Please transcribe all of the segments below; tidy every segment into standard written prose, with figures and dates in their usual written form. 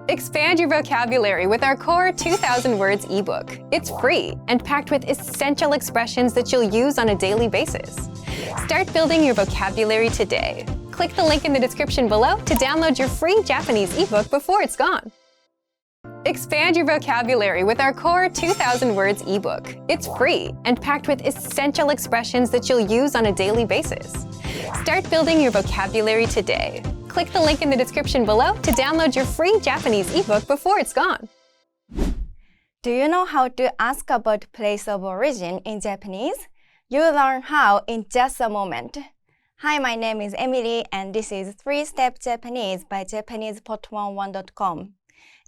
Expand your vocabulary with our core 2,000 words ebook. It's free and packed with essential expressions that you'll use on a daily basis. Start building your vocabulary today. Click the link in the description below to download your free Japanese ebook before it's gone. Expand your vocabulary with our core 2,000 words ebook. It's free and packed with essential expressions that you'll use on a daily basis. Start building your vocabulary today. Click the link in the description below to download your free Japanese ebook before it's gone. Do you know how to ask about place of origin in Japanese? You'll learn how in just a moment. Hi, my name is Emily and this is 3-Step Japanese by JapanesePot11.com.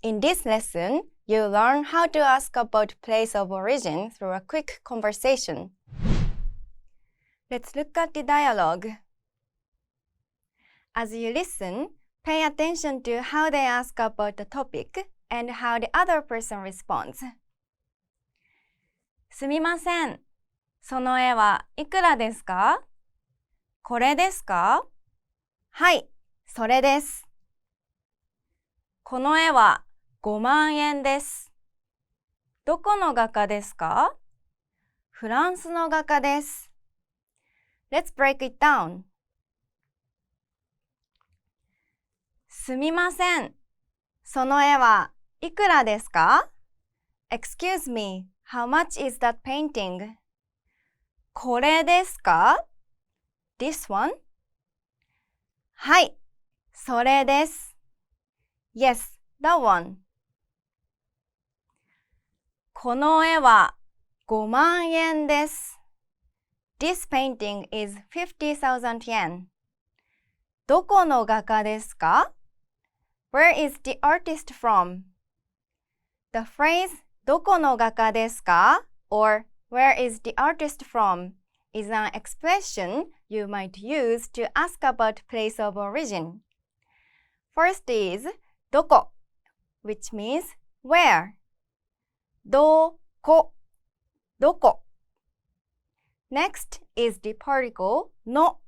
In this lesson, you'll learn how to ask about place of origin through a quick conversation. Let's look at the dialogue. As you listen, pay attention to how they ask about the topic and how the other person responds. すみません。その絵はいくらですか？これですか？はい、それです。この絵は5万円です。どこの画家ですか？フランスの画家です。Let's break it down. すみません。その絵はいくらですか？ Excuse me, how much is that painting? これですか？ This one? はい、それです。Yes, that one. この絵は5万円です。This painting is 50,000 yen. どこの画家ですか？ Where is the artist from? The phrase どこの画家ですか or where is the artist from is an expression you might use to ask about place of origin. First is どこ which means where. どこ どこ Next is the particle の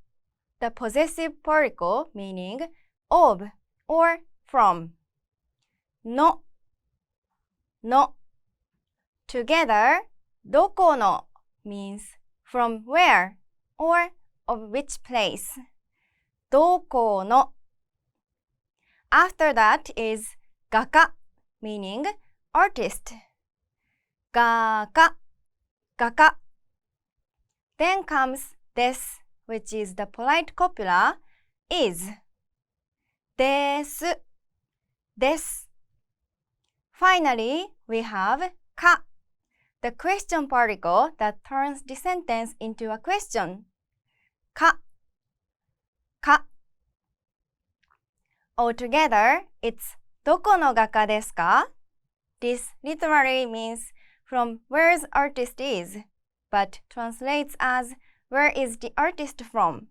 the possessive particle meaning of or from. の の Together, どこの means from where or of which place. どこの After that is 画家 meaning artist. 画家 画家 Then comes です which is the polite copula is. ですです Finally, we have か the question particle that turns the sentence into a question. か か Altogether, it's どこの画家ですか? This literally means from where's artist is, but translates as where is the artist from?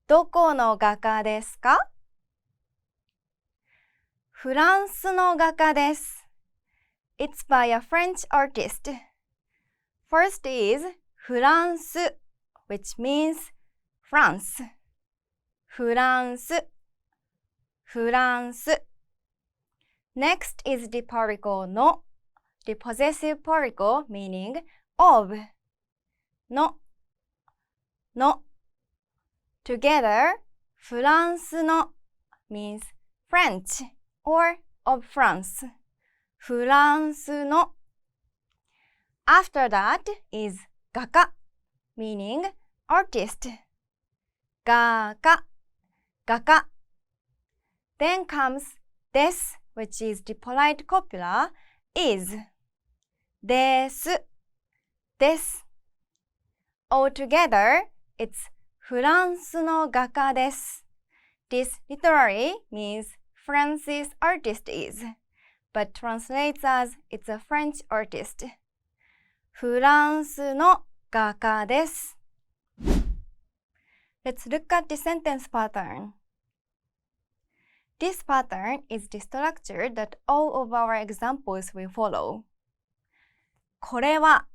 どこの画家ですか? フランスの画家です。It's by a French artist. First is フランス which means France. フランスフランス Next is the particle の the possessive particle meaning of. のの Together, フランスの means French or of France. フランスの After that is 画家 meaning artist. 画家画家 Then comes です which is the polite copula is. ですです Altogether, it's フランスの画家です。This literally means France's artist is, but translates as it's a French artist. フランスの画家です。Let's look at the sentence pattern. This pattern is the structure that all of our examples will follow. これは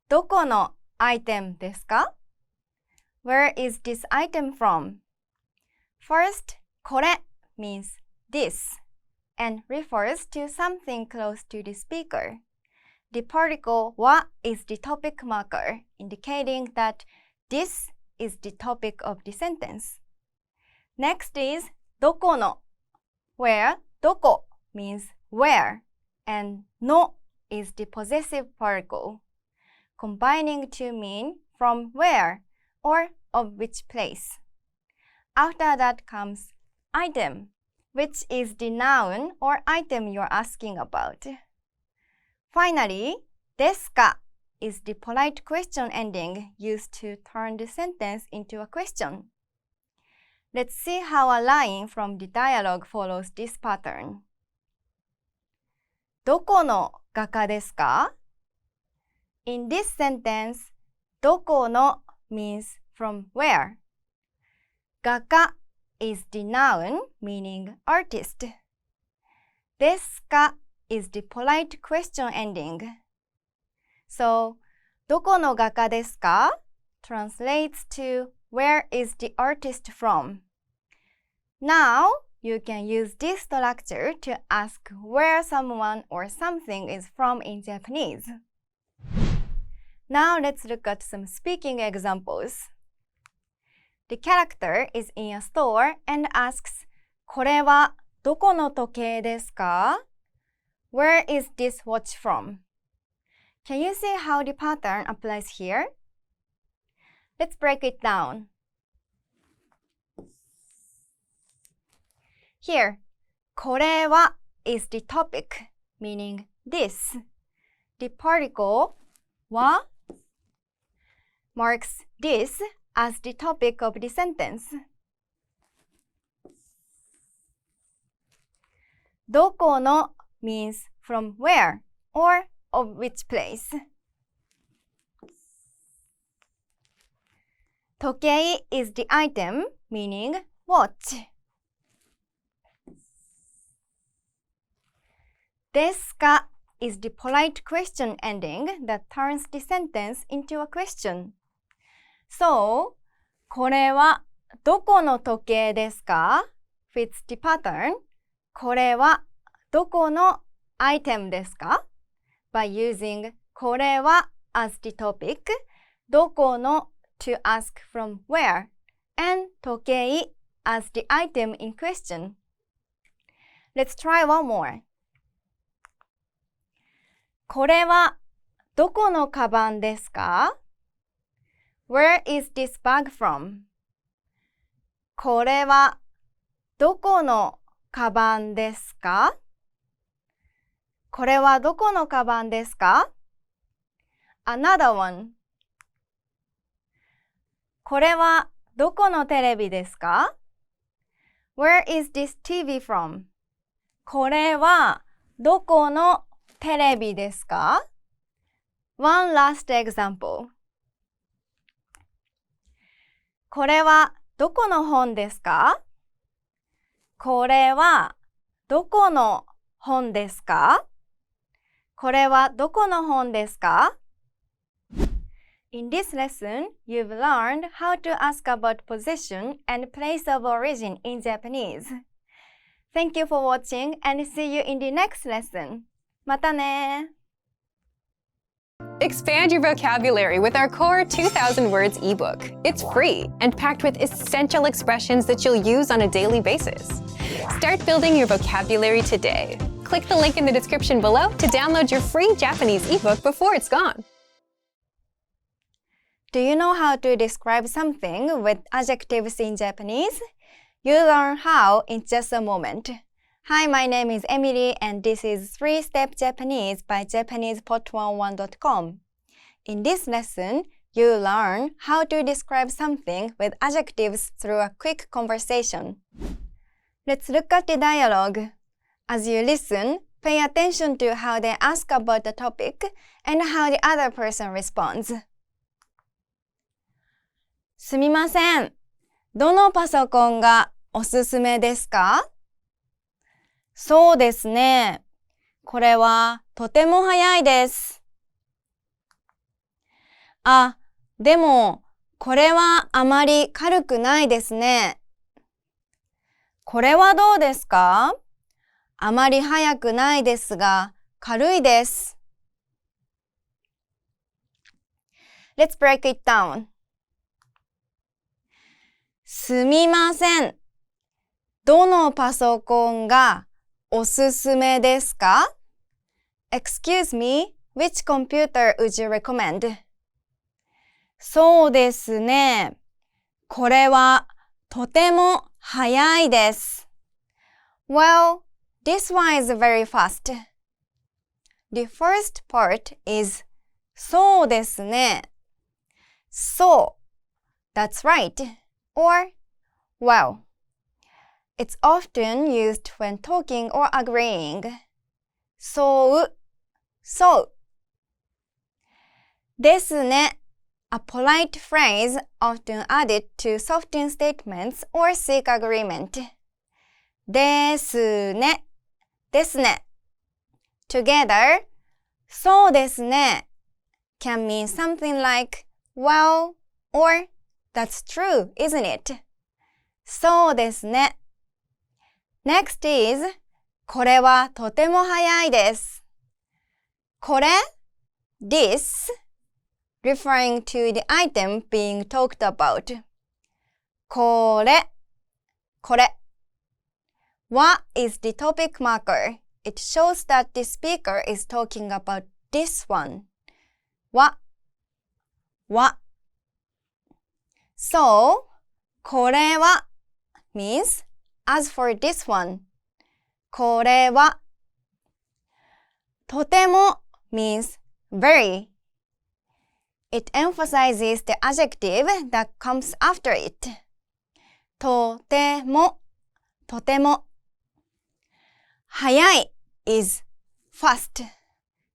どこのアイテムですか? Where is this item from? First, これ means this and refers to something close to the speaker. The particle wa is the topic marker, indicating that this is the topic of the sentence. Next is どこの, where どこ means where, and の is the possessive particle, combining to mean from where or of which place. After that comes item, which is the noun or item you're asking about. Finally, ですか is the polite question ending used to turn the sentence into a question. Let's see how a line from the dialogue follows this pattern. どこの画家ですか? In this sentence, どこの means from where. 画家 is the noun meaning artist. ですか is the polite question ending. So, どこの画家ですか translates to where is the artist from. Now, you can use this structure to ask where someone or something is from in Japanese. Now, let's look at some speaking examples. The character is in a store and asks, これはどこの時計ですか? Where is this watch from? Can you see how the pattern applies here? Let's break it down. Here, これは is the topic, meaning this. The particle は marks this as the topic of the sentence. どこの means from where or of which place. 時計 is the item, meaning watch. ですか is the polite question ending that turns the sentence into a question. So, これはどこの時計ですか fits the pattern. これはどこのアイテムですか by using これは as the topic, どこの to ask from where, and 時計 as the item in question. Let's try one more. これはどこのカバンですか? Where is this bag from? これはどこのカバンですか? これはどこのカバンですか? Another one. これはどこのテレビですか? Where is this TV from? これはどこのテレビですか? One last example. これはどこの本ですか? これはどこの本ですか? これはどこの本ですか? In this lesson, you've learned how to ask about position and place of origin in Japanese. Thank you for watching and see you in the next lesson. またね! Expand your vocabulary with our Core 2000 Words ebook. It's free and packed with essential expressions that you'll use on a daily basis. Start building your vocabulary today. Click the link in the description below to download your free Japanese ebook before it's gone. Do you know how to describe something with adjectives in Japanese? You'll learn how in just a moment. Hi, my name is Emily and this is 3-Step Japanese by JapanesePot11.com. In this lesson, you'll learn how to describe something with adjectives through a quick conversation. Let's look at the dialogue. As you listen, pay attention to how they ask about the topic and how the other person responds. すみません。どのパソコンがおすすめですか? そうですね。これはとても早いです。あ、でもこれはあまり軽くないですね。これはどうですか?あまり速くないですが、軽いです。Let's break it down. すみません。どのパソコンがおすすめですか？ Excuse me, which computer would you recommend? そうですね。これはとても速いです。Well, this one is very fast. The first part is そうですね。So, that's right. Or, well. It's often used when talking or agreeing. So. ですね。A polite phrase often added to soften statements or seek agreement. ですね。ですね。Together, そうですね can mean something like, well, or that's true, isn't it? そうですね。Next is, これはとても早いです。これ this, referring to the item being talked about. これ Wa is the topic marker. It shows that the speaker is talking about this one. Wa. So, これは means as for this one. これはとても means very. It emphasizes the adjective that comes after it. とても早い is fast.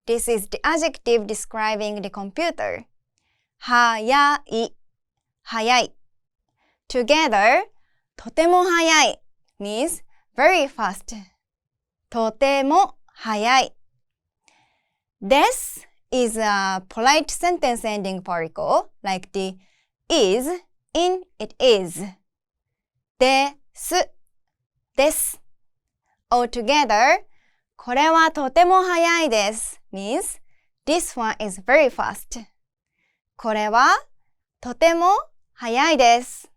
This is the adjective describing the computer. 早い Together, とても早い means very fast. とても早い This is a polite sentence ending particle like the is in it is. です。Altogether, これはとても早いです means this one is very fast. これはとても早いです。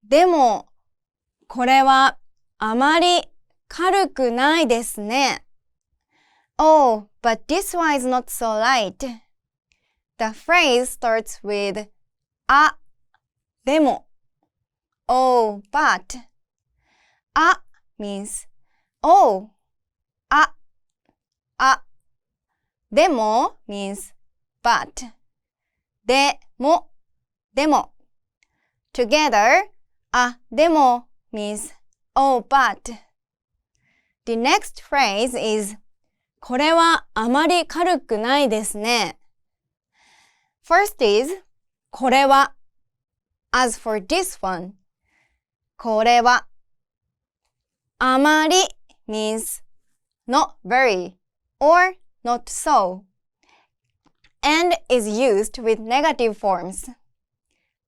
でも、これはあまり軽くないですね。Oh, but this one is not so light. The phrase starts with でも Oh, but. Means oh. でも means but. でも Together, でも means oh, but. The next phrase is これはあまり軽くないですね。First is これは As for this one, これはあまり means not very or not so and is used with negative forms.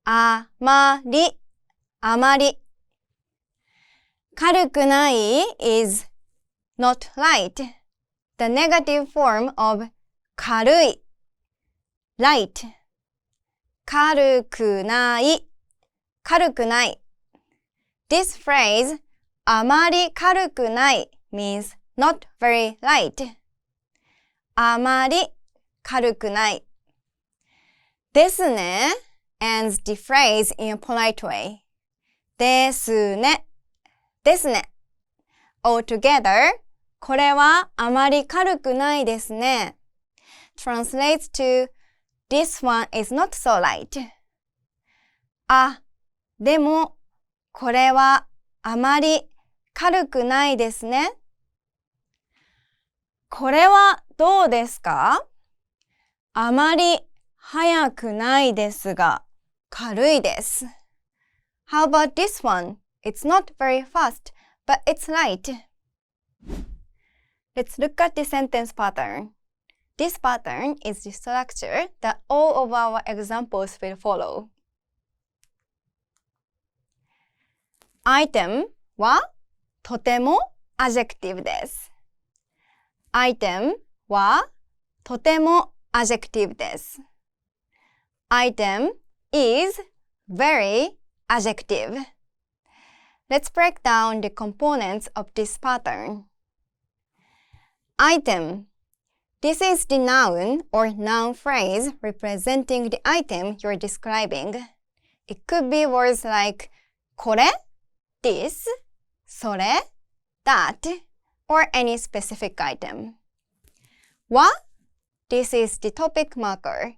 あまり軽くない is not light. The negative form of 軽い light. 軽くない This phrase あまり軽くない means not very light. あまり軽くないですね ends the phrase in a polite way. ですね Altogether, これはあまり軽くないですね translates to This one is not so light. でもこれはあまり軽くないですね。これはどうですか？あまり速くないですが軽いです。How about this one? It's not very fast, but it's light. Let's look at the sentence pattern. This pattern is the structure that all of our examples will follow. item はとても adjective です。item はとても adjective です。item is very adjective. Let's break down the components of this pattern. Item. This is the noun or noun phrase representing the item you're describing. It could be words like これ this, それ that, or any specific item. は This is the topic marker.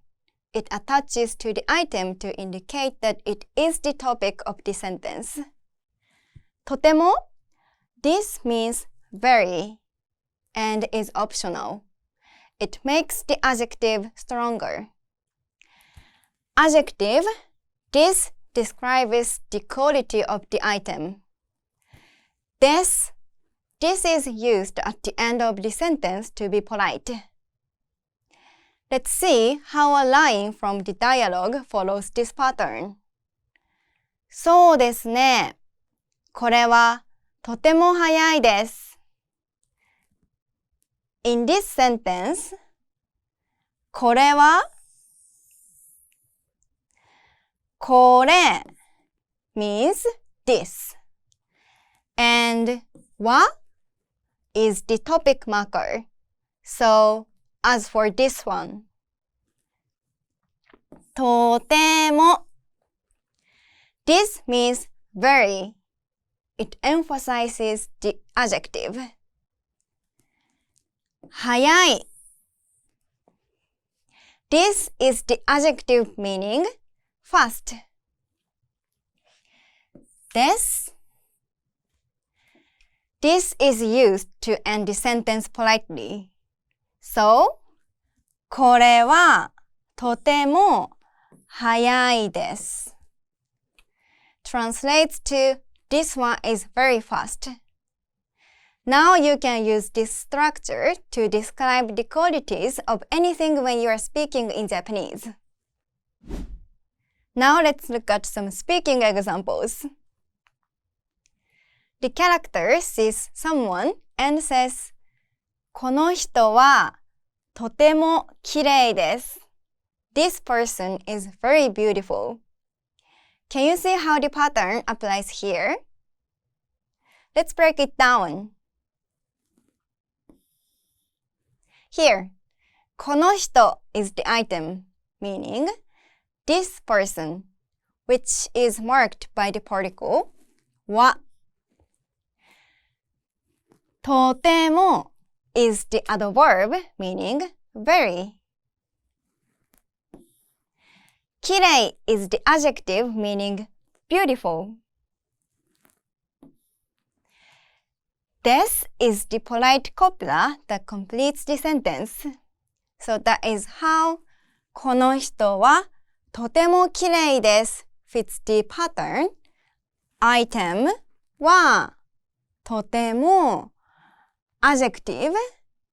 It attaches to the item to indicate that it is the topic of the sentence. とても This means very and is optional. It makes the adjective stronger. Adjective. This describes the quality of the item. This is used at the end of the sentence to be polite. Let's see how a line from the dialogue follows this pattern. そうですね。これはとても早いです。In this sentence, これはこれ means this. And は is the topic marker. So, as for this one, とても This means very. It emphasizes the adjective. 早い This is the adjective meaning fast. This is used to end the sentence politely. So, これはとても早いです。Translates to this one is very fast. Now you can use this structure to describe the qualities of anything when you are speaking in Japanese. Now let's look at some speaking examples. The character sees someone and says, この人はとてもきれいです。This person is very beautiful. Can you see how the pattern applies here? Let's break it down. Here, この人 is the item, meaning this person, which is marked by the particle は。とても is the adverb, meaning very. きれい is the adjective, meaning beautiful. This is the polite copula that completes the sentence. So that is how この人はとてもきれいです fits the pattern. Item はとても adjective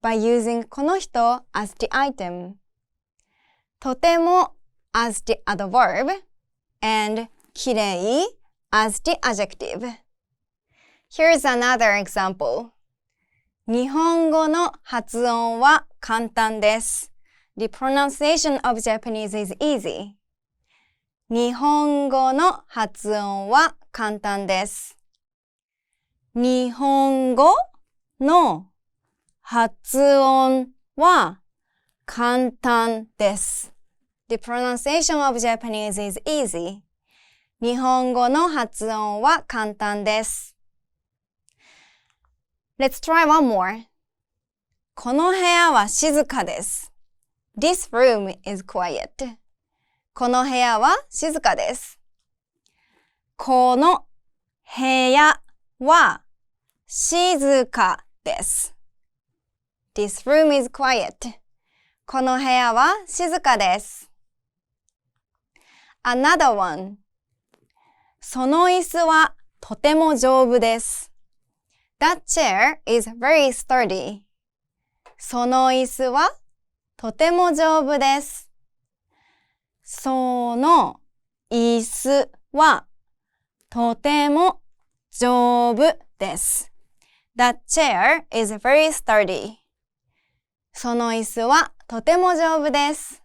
by using この人 as the item. とても as the adverb and きれい as the adjective. Here's another example. 日本語の発音は簡単です。The pronunciation of Japanese is easy. 日本語の発音は簡単です。日本語の発音は簡単です。The pronunciation of Japanese is easy. 日本語の発音は簡単です。Let's try one more. この部屋は静かです。This room is quiet. この部屋は静かです。この部屋は静かです。This room is quiet. この部屋は静かです。Another one. その椅子はとても丈夫です。That chair is very sturdy. その椅子はとても丈夫です。その椅子はとても丈夫です。That chair is very sturdy. その椅子はとても丈夫です。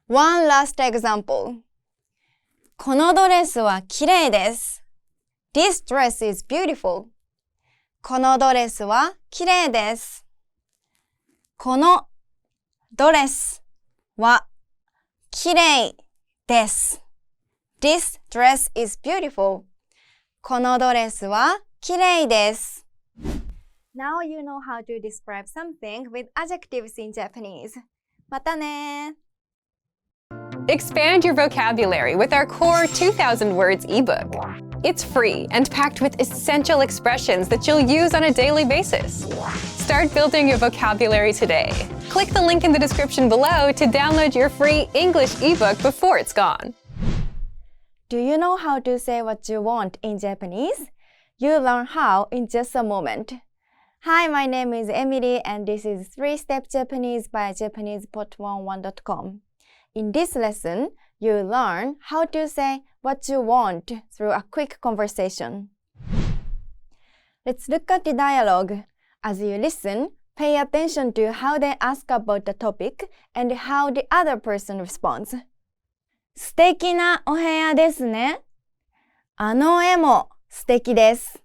One last example. このドレスは綺麗です。This dress is beautiful. このドレスは綺麗です。このドレスは綺麗です。This dress is beautiful. このドレスは綺麗です。Now you know how to describe something with adjectives in Japanese. またね。Expand your vocabulary with our core 2,000 words ebook. It's free and packed with essential expressions that you'll use on a daily basis. Start building your vocabulary today. Click the link in the description below to download your free English ebook before it's gone. Do you know how to say what you want in Japanese? You'll learn how in just a moment. Hi, my name is Emily and this is 3-Step Japanese by JapanesePot11.com. In this lesson, you'll learn how to say what you want through a quick conversation. Let's look at the dialogue. As you listen, pay attention to how they ask about the topic and how the other person responds. 素敵なお部屋ですね。あの絵も素敵です。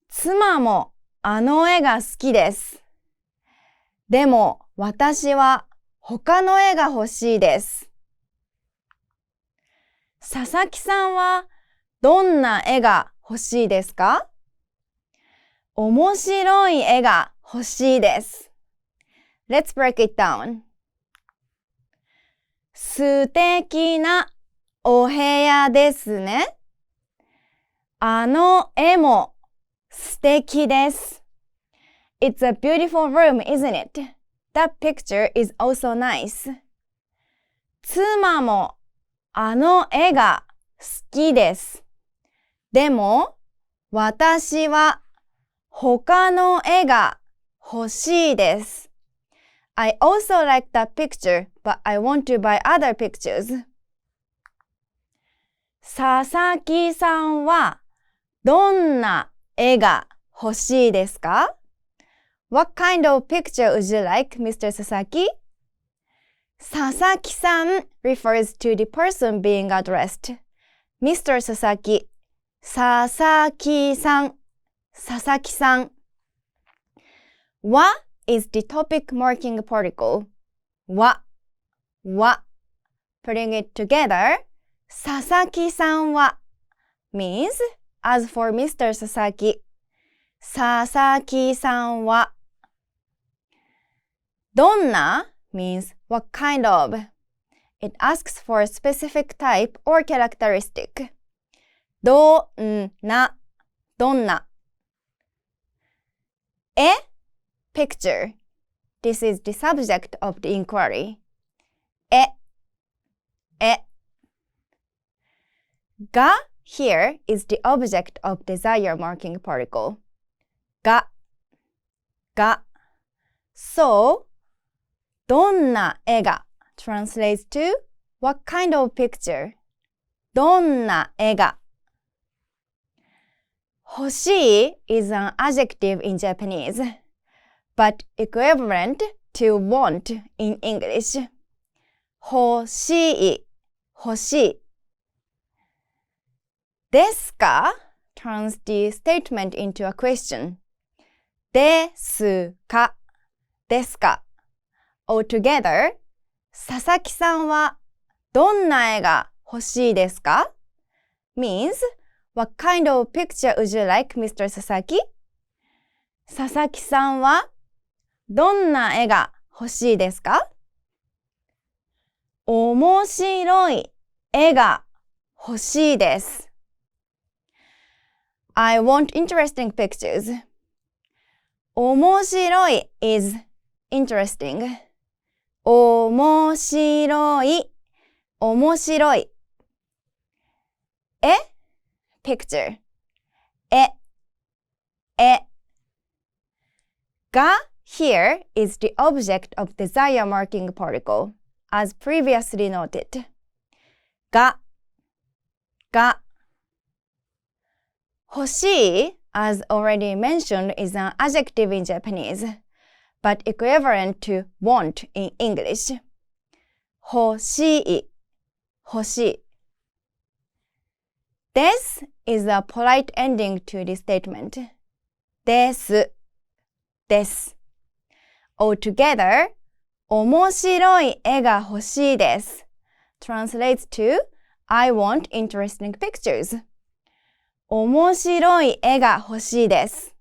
妻もあの絵が好きです。でも私は他の絵が欲しいです。佐々木さんはどんな絵が欲しいですか？面白い絵が欲しいです。Let's break it down. 素敵なお部屋ですね。あの絵も素敵です。It's a beautiful room, isn't it? That picture is also nice. 妻もあの絵が好きです。でも私は他の絵が欲しいです。I also like that picture, but I want to buy other pictures. 佐々木さんはどんな絵が欲しいですか？ What kind of picture would you like, Mr. Sasaki? 佐々木さん refers to the person being addressed. Mr. Sasaki, 佐々木さん、佐々木さん。は is the topic marking particle. は。Putting it together, 佐々木さんは means, as for Mr. Sasaki, 佐々木さんは。どんな means what kind of. It asks for a specific type or characteristic. どんな。絵 picture. This is the subject of the inquiry. 絵。が here is the object of desire marking particle. が。So, どんな絵が translates to what kind of picture? どんな絵が。欲しい is an adjective in Japanese, but equivalent to want in English. 欲しい。ですか turns the statement into a question. ですか。Altogether, 佐々木さんはどんな絵が欲しいですか means, what kind of picture would you like, Mr. Sasaki? 佐々木さんはどんな絵が欲しいですか？面白い絵が欲しいです。I want interesting pictures. 面白い is interesting. 面白い。絵 picture. 絵。が here is the object of desire marking particle, as previously noted. が Hoshii, as already mentioned, is an adjective in Japanese, but equivalent to want in English. Hoshii, hoshii. Desu is a polite ending to the statement. Desu, desu. Altogether, 面白い絵が欲しいです translates to I want interesting pictures. 面白い絵が欲しいです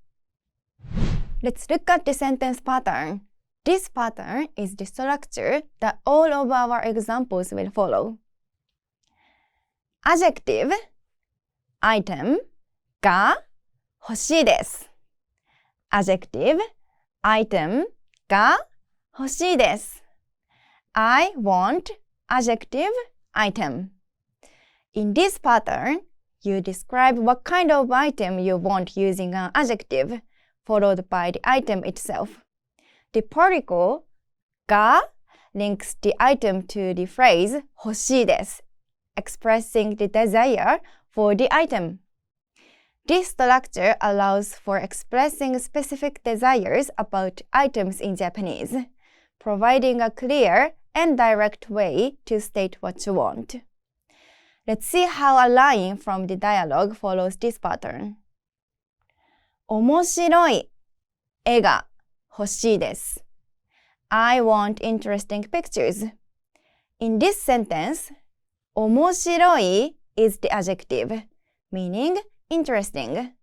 Let's look at the sentence pattern. This pattern is the structure that all of our examples will follow. Adjective, item が欲しいです Adjective, item が欲しいです I want adjective, item. In this pattern, you describe what kind of item you want using an adjective, followed by the item itself. The particle が links the item to the phrase 欲しいです expressing the desire for the item. This structure allows for expressing specific desires about items in Japanese, providing a clear and direct way to state what you want. Let's see how a line from the dialogue follows this pattern. 面白い絵が欲しいです I want interesting pictures. In this sentence, 面白い is the adjective, meaning interesting.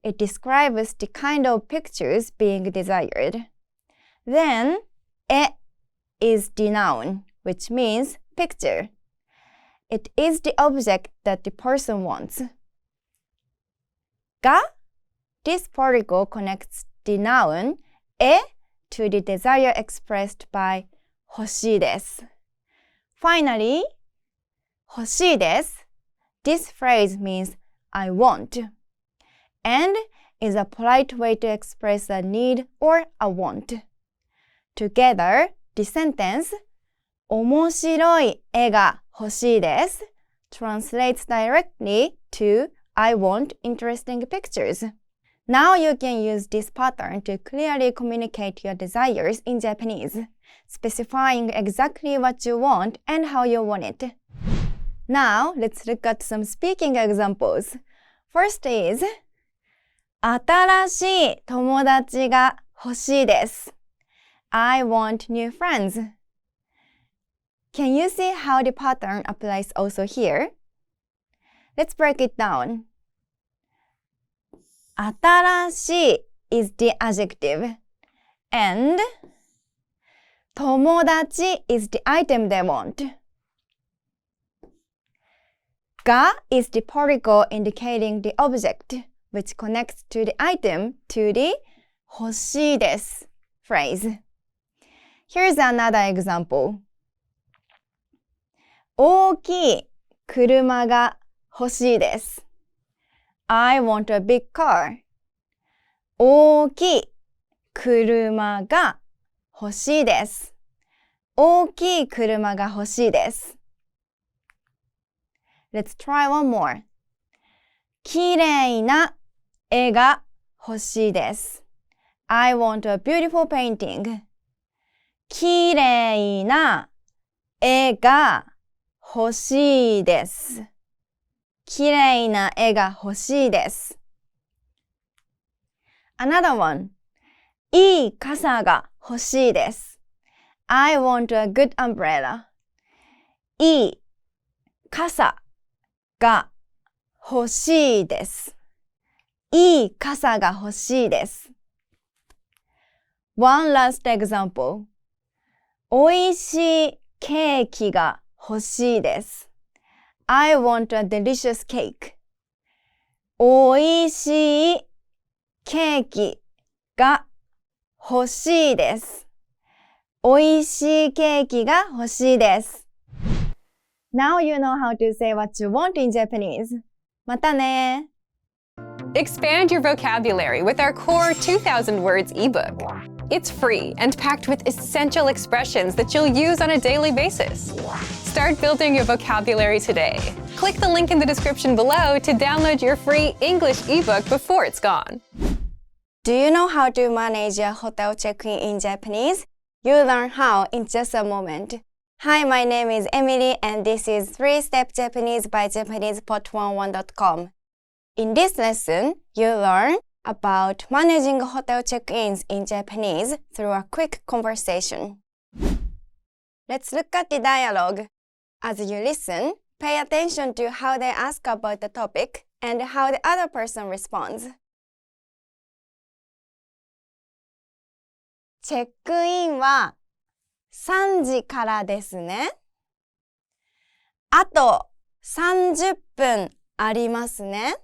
It describes the kind of pictures being desired. Then, 絵 is the noun, which means picture. It is the object that the person wants. が this particle connects the noun 絵 to the desire expressed by 欲しいです Finally, 欲しいです This phrase means I want and is a polite way to express a need or a want. Together, the sentence 面白い絵が欲しいです translates directly to I want interesting pictures. Now you can use this pattern to clearly communicate your desires in Japanese, specifying exactly what you want and how you want it. Now, let's look at some speaking examples. First is 新しい友達が欲しいです I want new friends. Can you see how the pattern applies also here? Let's break it down. 新しい is the adjective and 友達 is the item they want. が is the particle indicating the object, which connects to the item to the 欲しいです phrase. Here's another example. 大きい車が欲しいです I want a big car. 大きい車が欲しいです 大きい車が欲しいです Let's try one more. きれいな絵が欲しいです I want a beautiful painting. きれいな絵が欲しいです。きれいな絵が欲しいです。Another one. いい傘が欲しいです。I want a good umbrella. いい傘が欲しいです。いい傘が欲しいです。One last example. おいしいケーキが欲しいです。I want a delicious cake. おいしいケーキが欲しいです。おいしいケーキが欲しいです。Now you know how to say what you want in Japanese. またね。Expand your vocabulary with our core 2,000 words ebook. It's free and packed with essential expressions that you'll use on a daily basis. Start building your vocabulary today. Click the link in the description below to download your free English ebook before it's gone. Do you know how to manage a hotel check-in in Japanese? You'll learn how in just a moment. Hi, my name is Emily and this is 3-Step Japanese by JapanesePot11.com. In this lesson, you'll learn about managing hotel check-ins in Japanese through a quick conversation. Let's look at the dialogue. As you listen, pay attention to how they ask about the topic and how the other person responds. チェックインは3時からですね。あと30分ありますね。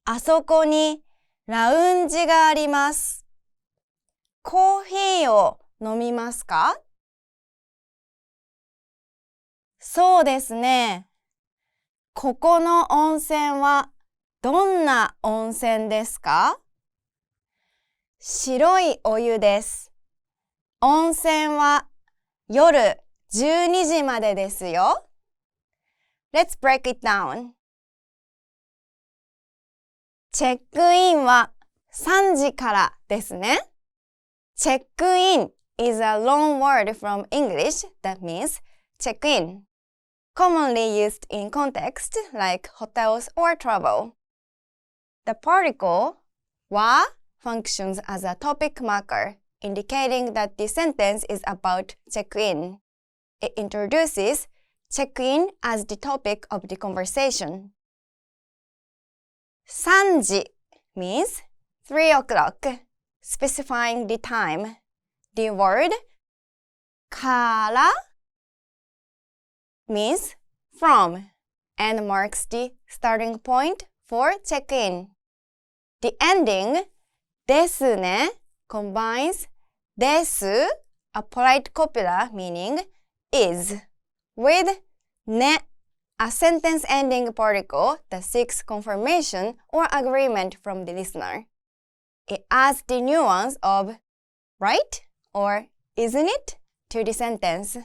あそこにラウンジがあります。コーヒーを飲みますか？そうですね。ここの温泉はどんな温泉ですか？白いお湯です。温泉は夜12時までですよ。Let's break it down. チェックインは3時からですね。チェックイン is a long word from English that means check in, commonly used in context like hotels or travel. The particle は functions as a topic marker, indicating that the sentence is about check-in. It introduces check-in as the topic of the conversation. 3時 means 3 o'clock, specifying the time. The word から means from and marks the starting point for check-in. The ending ですね combines です a polite copula meaning is with ね a sentence ending particle that seeks confirmation or agreement from the listener. It adds the nuance of right or isn't it to the sentence,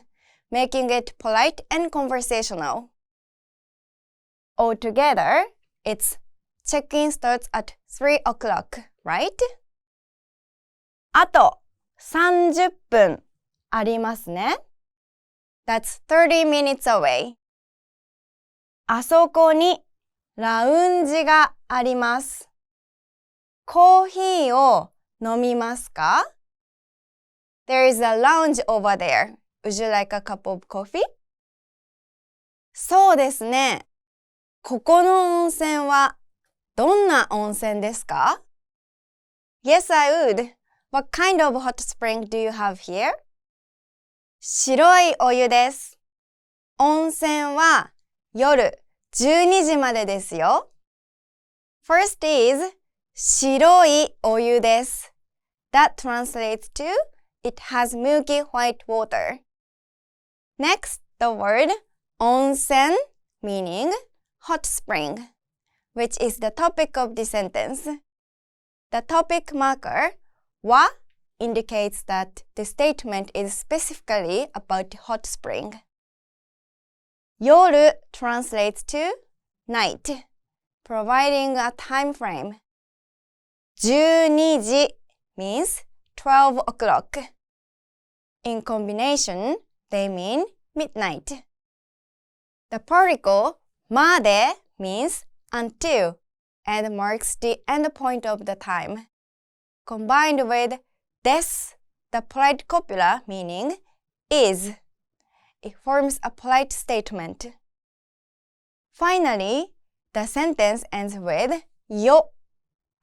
making it polite and conversational. Altogether, it's check-in starts at 3 o'clock, right? あと30分ありますね。That's 30 minutes away. あそこにラウンジがあります。コーヒーを飲みますか？ There is a lounge over there. Would you like a cup of coffee? そうですね。ここの温泉はどんな温泉ですか？ Yes, I would. What kind of hot spring do you have here? 白いお湯です。温泉は夜12時までですよ。First is 白いお湯です。That translates to it has milky white water. Next, the word 温泉 meaning hot spring, which is the topic of the sentence. The topic marker は indicates that the statement is specifically about the hot spring. 夜 translates to night, providing a time frame. 12時 means 12 o'clock. In combination, they mean midnight. The particle まで means until and marks the end point of the time. Combined with です the polite copula meaning is. It forms a polite statement. Finally, the sentence ends with よ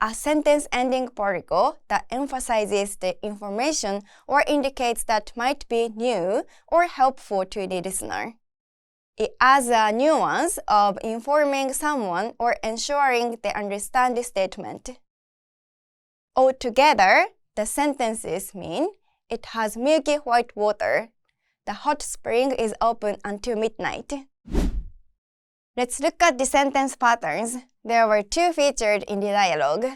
a sentence ending particle that emphasizes the information or indicates that might be new or helpful to the listener. It adds a nuance of informing someone or ensuring they understand the statement. Altogether, the sentences mean it has milky white water. The hot spring is open until midnight. Let's look at the sentence patterns. There were 2 featured in the dialogue.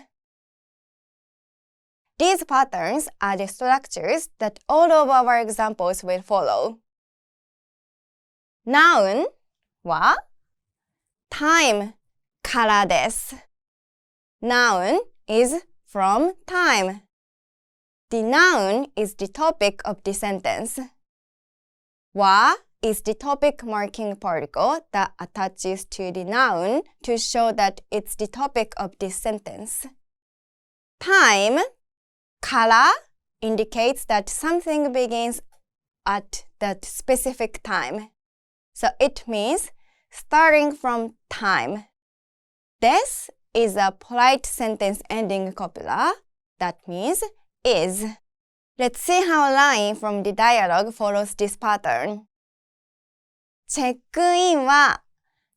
These patterns are the structures that all of our examples will follow. noun は time からです。Noun is from time. The noun is the topic of the sentence. は is the topic marking particle that attaches to the noun to show that it's the topic of this sentence. Time から indicates that something begins at that specific time. So it means starting from time. This is a polite sentence ending copula. That means is. Let's see how a line from the dialogue follows this pattern. チェックインは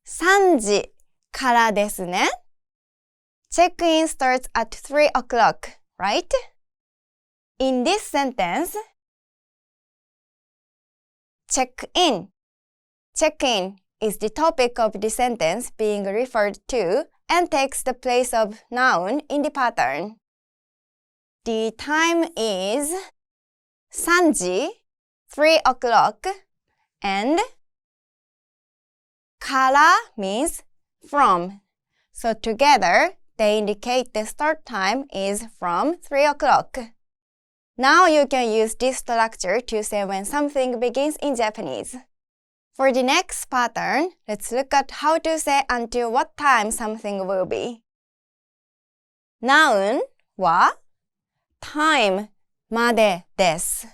3時からですね。Check-in starts at 3 o'clock, right? In this sentence, check-in. Check-in is the topic of the sentence being referred to and takes the place of noun in the pattern. The time is 3時, 3 o'clock, and から means from. So together, they indicate the start time is from 3 o'clock. Now you can use this structure to say when something begins in Japanese. For the next pattern, let's look at how to say until what time something will be. Noun は time までです。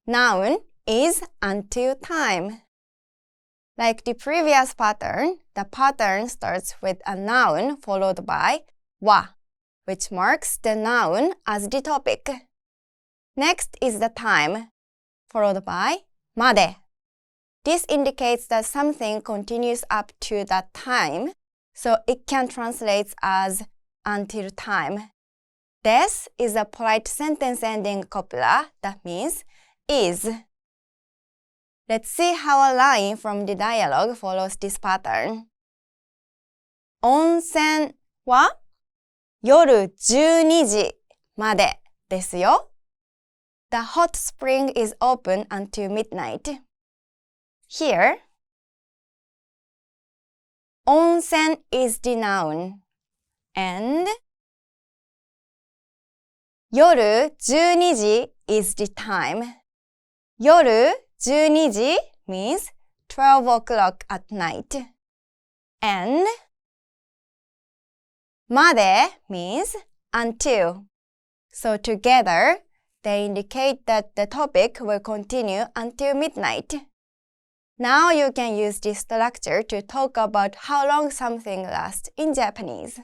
Noun is until time. Like the previous pattern, the pattern starts with a noun followed by は, which marks the noun as the topic. Next is the time, followed by まで. This indicates that something continues up to that time, so it can translate as until time. This is a polite sentence ending copula that means is. Let's see how a line from the dialogue follows this pattern. 温泉は夜12時までですよ。The hot spring is open until midnight. Here, 温泉 is the noun, and 夜12時 is the time. 夜12時 means 12 o'clock at night. And まで means until. So together, they indicate that the topic will continue until midnight. Now you can use this structure to talk about how long something lasts in Japanese.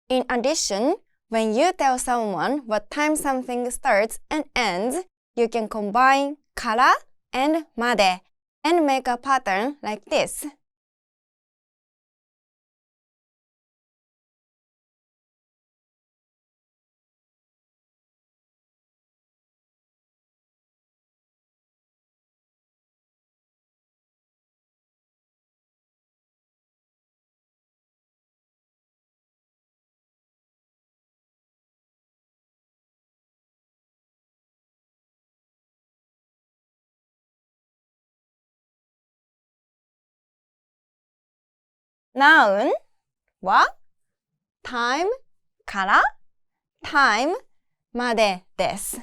In addition, when you tell someone what time something starts and ends, you can combine から and まで and make a pattern like this. Noun は time から time までです。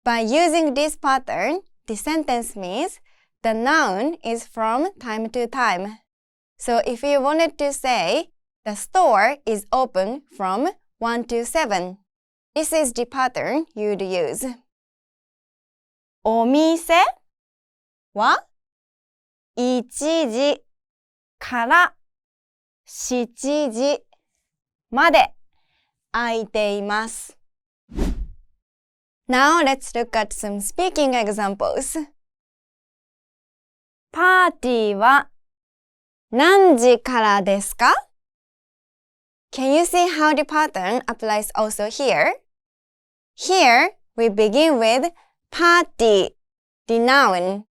By using this pattern, the sentence means the noun is from time to time. So if you wanted to say the store is open from 1 to 7, this is the pattern you'd use. お店は1時から7時まで開いています。Now let's look at some speaking examples. パーティーは何時からですか? Can you see how the pattern applies also here? Here, we begin with party, the noun,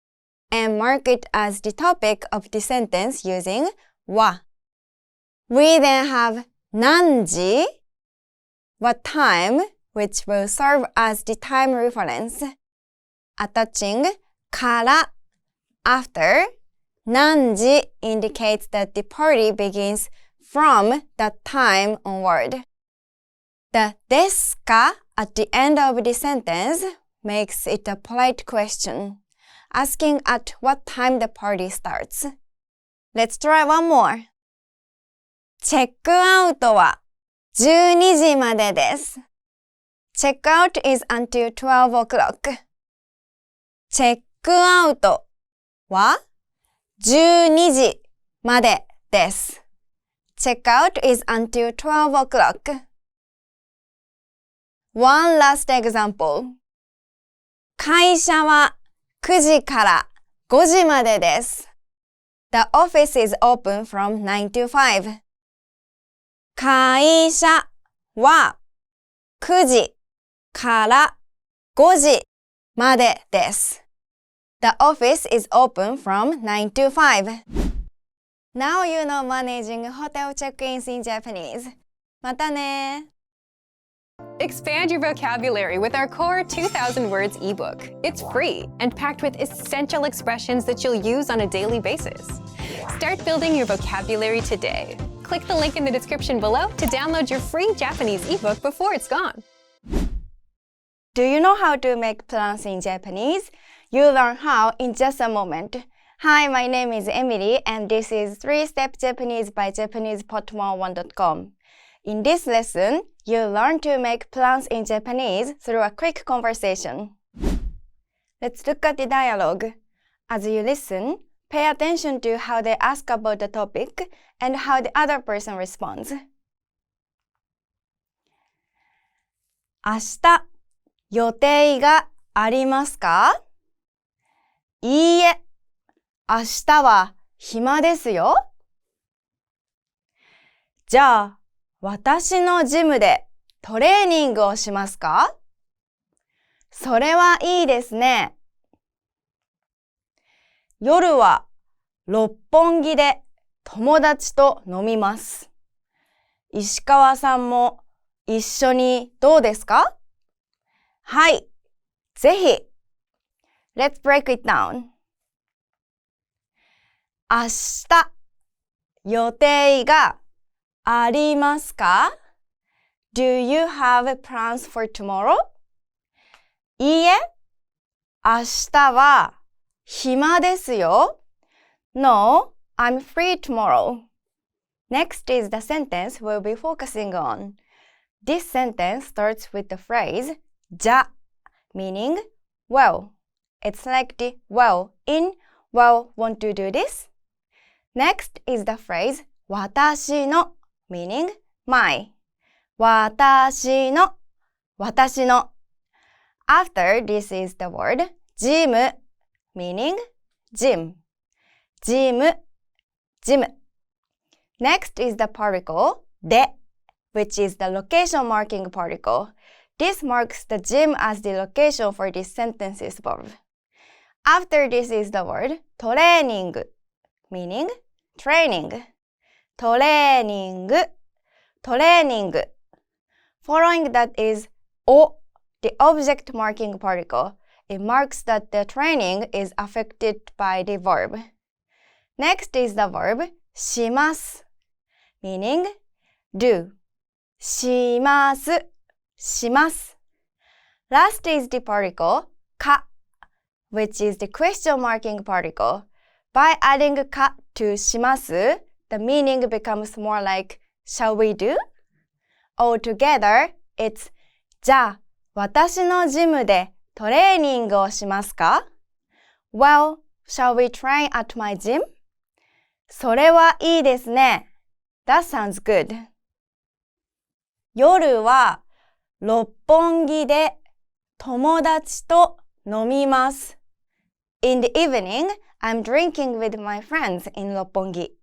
and mark it as the topic of the sentence using は. We then have 何時, what time, which will serve as the time reference, attaching から after, 何時 indicates that the party begins from that time onward. The ですか at the end of the sentence makes it a polite question, asking at what time the party starts. Let's try one more. チェックアウトは12時までです。Check out is until 12 o'clock. チェックアウトは12時までです。Check out is until 12 o'clock. One last example. 会社は9時から5時までです。The office is open from 9 to 5. 会社は9時から5時までです。The office is open from 9 to 5. Now you know managing hotel check-ins in Japanese. またね! Expand your vocabulary with our Core 2000 Words ebook. It's free and packed with essential expressions that you'll use on a daily basis. Start building your vocabulary today. Click the link in the description below to download your free Japanese ebook before it's gone. Do you know how to make plans in Japanese? You'll learn how in just a moment. Hi, my name is Emily, and this is 3-Step Japanese by JapanesePot101.com. In this lesson, you'll learn to make plans in Japanese through a quick conversation. Let's look at the dialogue. As you listen, pay attention to how they ask about the topic and how the other person responds. 明日、予定がありますか？いいえ、明日は暇ですよ。じゃあ、私のジムでトレーニングをしますか？それはいいですね。夜は六本木で友達と飲みます。石川さんも一緒にどうですか？はい、ぜひ。Let's break it down. 明日、予定がありますか？ Do you have plans for tomorrow? いいえ、明日は暇ですよ。No, I'm free tomorrow. Next is the sentence we'll be focusing on. This sentence starts with the phrase じゃ meaning well. It's like the well in well, want to do this? Next is the phrase 私の meaning my. 私の After this is the word ジム meaning gym. ジム Next is the particle で which is the location marking particle. This marks the gym as the location for this sentence's verb. After this is the word トレーニング meaning training. トレーニング Following that is お the object marking particle. It marks that the training is affected by the verb. Next is the verb します meaning do. します Last is the particle か which is the question marking particle. By adding か to します the meaning becomes more like shall we do? Altogether, it's じゃあ私のジムでトレーニングをしますか？ Well, shall we train at my gym? それはいいですね。That sounds good. 夜は六本木で友達と飲みます。In the evening, I'm drinking with my friends in 六本木。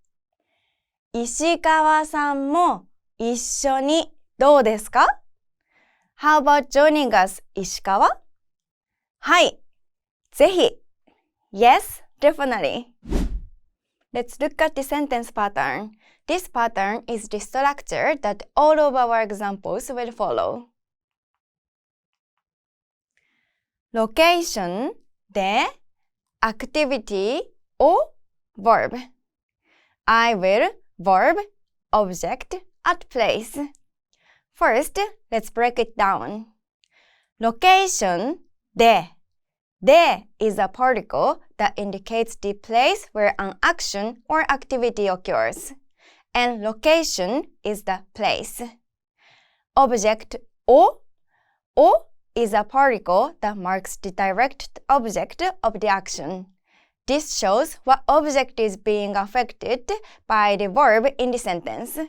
石川さんも一緒にどうですか？ How about joining us, 石川？はい、ぜひ。Yes, definitely. Let's look at the sentence pattern. This pattern is the structure that all of our examples will follow. Location で activity O verb. I will verb object at place. First, let's break it down. Location で で is a particle that indicates the place where an action or activity occurs. And location is the place. Object を is a particle that marks the direct object of the action. This shows what object is being affected by the verb in the sentence.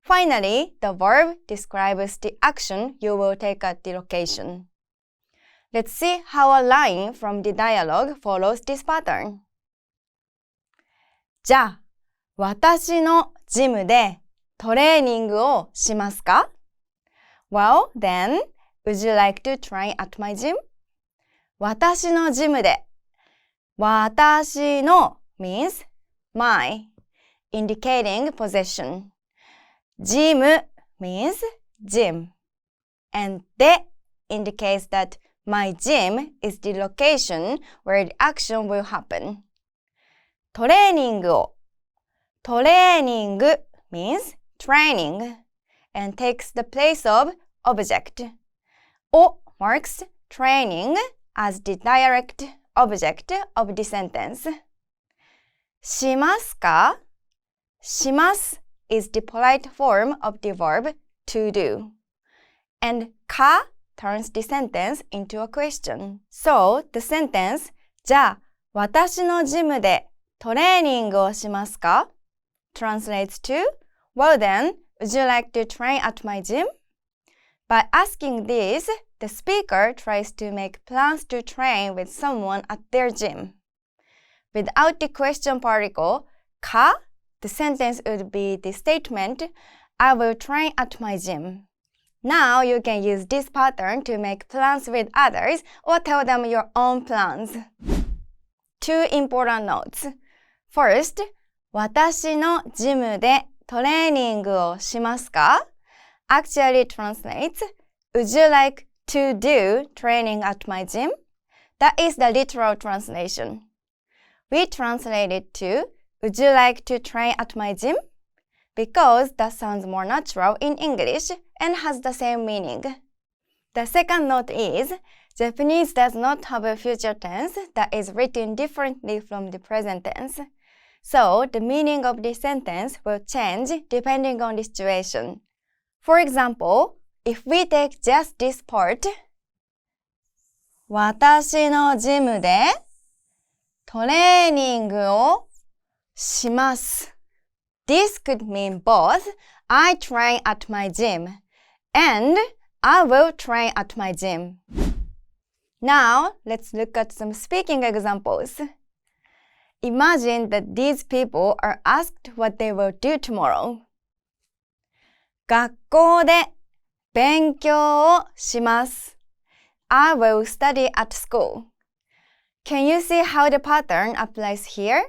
Finally, the verb describes the action you will take at the location. Let's see how a line from the dialogue follows this pattern. じゃあ、私のジムでトレーニングをしますか? Well, then, would you like to train at my gym? 私のジムで私の means my, indicating possession. Gym means gym. And で indicates that my gym is the location where the action will happen. トレーニングをトレーニング means training and takes the place of object. を marks training as the direct object of the sentence. しますか? します is the polite form of the verb to do. And か turns the sentence into a question. So, the sentence じゃあ、私のジムでトレーニングをしますか? translates to Well then, would you like to train at my gym? By asking this, the speaker tries to make plans to train with someone at their gym. Without the question particle, か, the sentence would be the statement, I will train at my gym. Now you can use this pattern to make plans with others or tell them your own plans. 2 important notes. First, 私のジムでトレーニングをしますか? actually translates, Would you like to do training at my gym? That is the literal translation. We translate it to, Would you like to train at my gym? Because that sounds more natural in English and has the same meaning. The second note is, Japanese does not have a future tense that is written differently from the present tense. So, the meaning of this sentence will change depending on the situation. For example, if we take just this part, 私のジムでトレーニングをします. This could mean both I train at my gym and I will train at my gym. Now, let's look at some speaking examples. Imagine that these people are asked what they will do tomorrow. 学校で勉強をします. I will study at school. Can you see how the pattern applies here?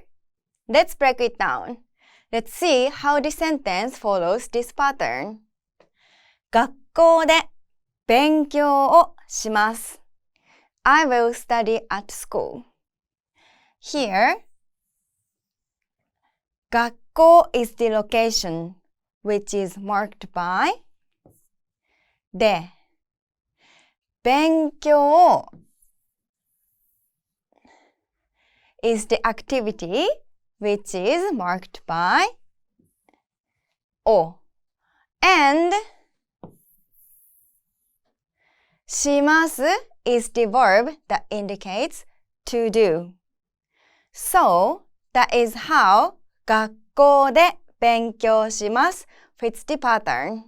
Let's break it down. Let's see how the sentence follows this pattern. 学校で勉強をします. I will study at school. Here, 学校 is the location, which is marked by で、勉強 is the activity, which is marked by お and します is the verb that indicates to do. So, that is how 学校で勉強します fits the pattern.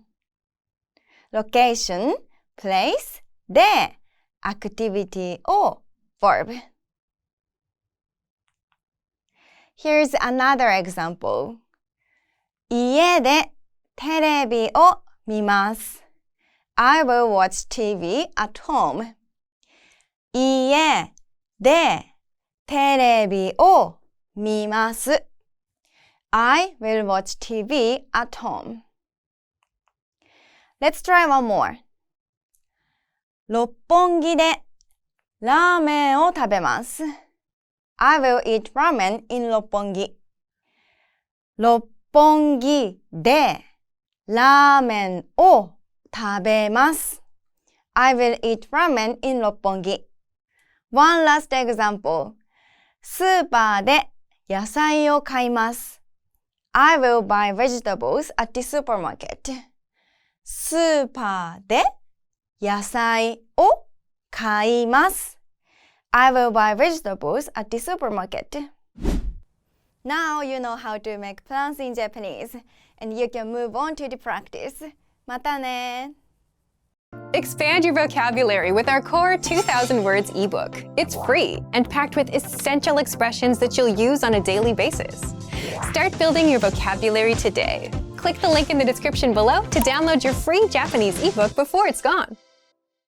Location, place, で activity を verb. Here's another example. 家でテレビを見ます. I will watch TV at home. 家でテレビを見ます. I will watch TV at home. Let's try one more. 六本木でラーメンを食べます. I will eat ramen in 六本木。六本木でラーメンを食べます。I will eat ramen in 六本木。One last example. スーパーで野菜を買います。I will buy vegetables at the supermarket. スーパーで野菜を買います。I will buy vegetables at the supermarket. Now you know how to make plans in Japanese, and you can move on to the practice. またね! Expand your vocabulary with our Core 2000 Words ebook. It's free and packed with essential expressions that you'll use on a daily basis. Start building your vocabulary today. Click the link in the description below to download your free Japanese ebook before it's gone.